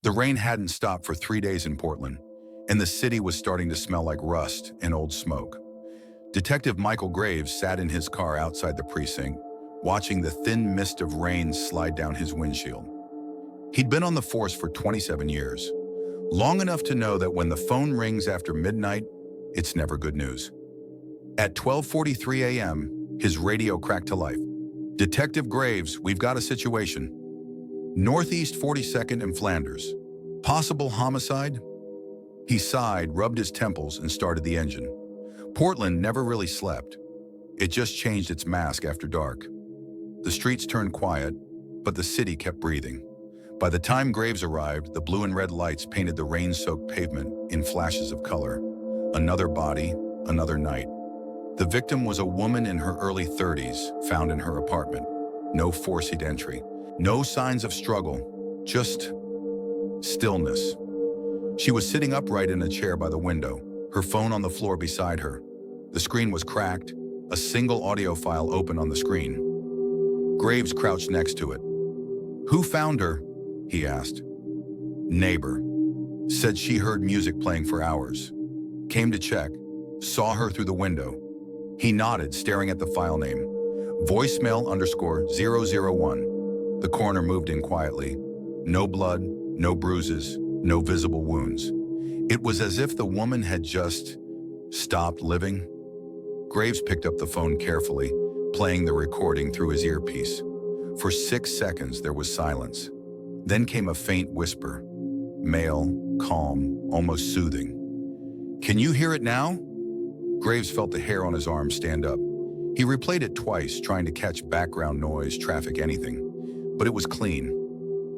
The rain hadn't stopped for 3 days in Portland, and the city was starting to smell like rust and old smoke. Detective Michael Graves sat in his car outside the precinct, watching the thin mist of rain slide down his windshield. He'd been on the force for 27 years, long enough to know that when the phone rings after midnight, it's never good news. At 12:43 a.m., his radio cracked to life. "Detective Graves, we've got a situation. Northeast 42nd and Flanders. Possible homicide?" He sighed, rubbed his temples, and started the engine. Portland never really slept. It just changed its mask after dark. The streets turned quiet, but the city kept breathing. By the time Graves arrived, the blue and red lights painted the rain-soaked pavement in flashes of color. Another body, another night. The victim was a woman in her early 30s, found in her apartment. No forced entry, no signs of struggle, just stillness. She was sitting upright in a chair by the window, her phone on the floor beside her. The screen was cracked, a single audio file open on the screen. Graves crouched next to it. "Who found her?" he asked. "Neighbor. Said she heard music playing for hours. Came to check, saw her through the window." He nodded, staring at the file name. Voicemail _001. The coroner moved in quietly. No blood, no bruises, no visible wounds. It was as if the woman had just stopped living. Graves picked up the phone carefully, playing the recording through his earpiece. For 6 seconds, there was silence. Then came a faint whisper. Male, calm, almost soothing. "Can you hear it now?" Graves felt the hair on his arm stand up. He replayed it twice, trying to catch background noise, traffic, anything. But it was clean.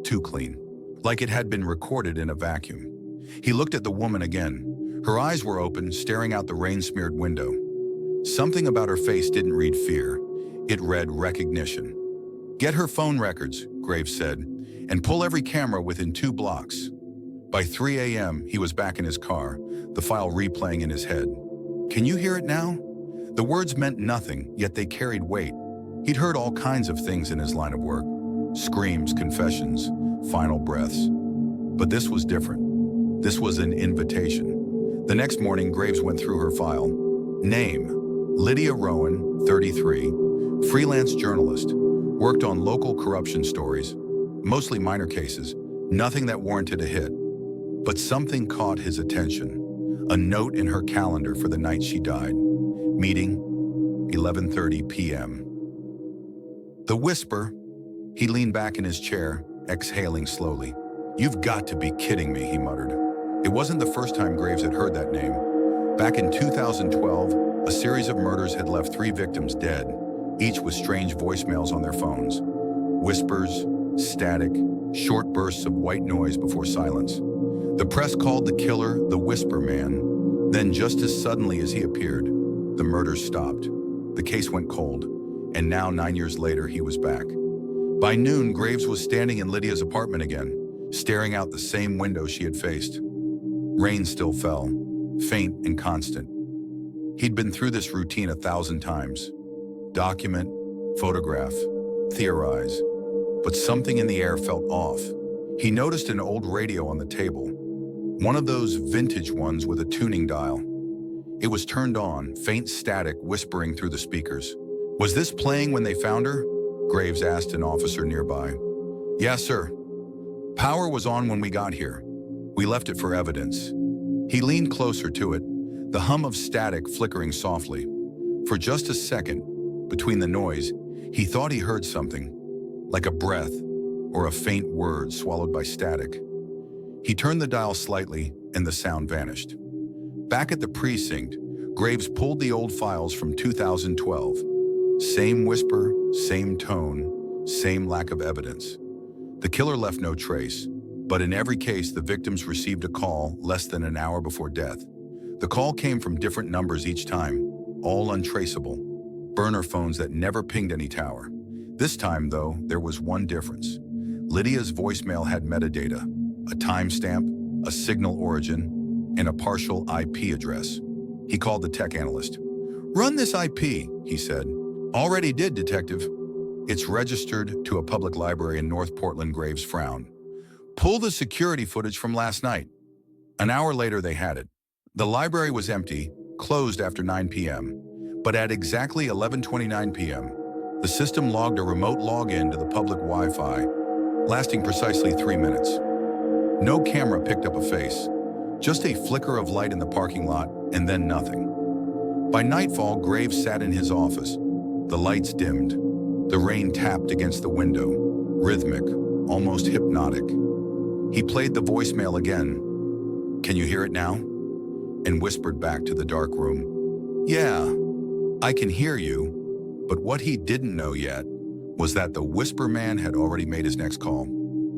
Too clean. Like it had been recorded in a vacuum. He looked at the woman again. Her eyes were open, staring out the rain-smeared window. Something about her face didn't read fear. It read recognition. "Get her phone records," Graves said, "and pull every camera within 2 blocks." By 3 a.m., he was back in his car, the file replaying in his head. "Can you hear it now?" The words meant nothing, yet they carried weight. He'd heard all kinds of things in his line of work. Screams, confessions, final breaths. But this was different. This was an invitation. The next morning, Graves went through her file. Name: Lydia Rowan, 33, freelance journalist, worked on local corruption stories, mostly minor cases, nothing that warranted a hit. But something caught his attention. A note in her calendar for the night she died. Meeting, 11:30 p.m. The whisper. He leaned back in his chair, exhaling slowly. "You've got to be kidding me," he muttered. It wasn't the first time Graves had heard that name. Back in 2012, a series of murders had left 3 victims dead, each with strange voicemails on their phones. Whispers, static, short bursts of white noise before silence. The press called the killer the Whisper Man. Then, just as suddenly as he appeared, the murders stopped. The case went cold, and now 9 years later, he was back. By noon, Graves was standing in Lydia's apartment again, staring out the same window she had faced. Rain still fell, faint and constant. He'd been through this routine 1,000 times. Document, photograph, theorize. But something in the air felt off. He noticed an old radio on the table, one of those vintage ones with a tuning dial. It was turned on, faint static whispering through the speakers. "Was this playing when they found her?" Graves asked an officer nearby. "Yes, sir. Power was on when we got here. We left it for evidence." He leaned closer to it, the hum of static flickering softly. For just a second, between the noise, he thought he heard something, like a breath or a faint word swallowed by static. He turned the dial slightly, and the sound vanished. Back at the precinct, Graves pulled the old files from 2012. Same whisper, same tone, same lack of evidence. The killer left no trace, but in every case, the victims received a call less than an hour before death. The call came from different numbers each time, all untraceable. Burner phones that never pinged any tower. This time, though, there was one difference. Lydia's voicemail had metadata, a timestamp, a signal origin, and a partial IP address. He called the tech analyst. "Run this IP," he said. "Already did, detective. It's registered to a public library in North Portland." Graves frowned. Pull the security footage from last night. An hour later, they had it. The library was empty, closed after 9 p.m. But at exactly 11:29 p.m., the system logged a remote login to the public Wi-Fi, lasting precisely 3 minutes. No camera picked up a face, just a flicker of light in the parking lot, and then nothing. By nightfall, Graves sat in his office. The lights dimmed. The rain tapped against the window, rhythmic, almost hypnotic. He played the voicemail again. "Can you hear it now?" And whispered back to the dark room. "Yeah, I can hear you." But what he didn't know yet was that the Whisper Man had already made his next call.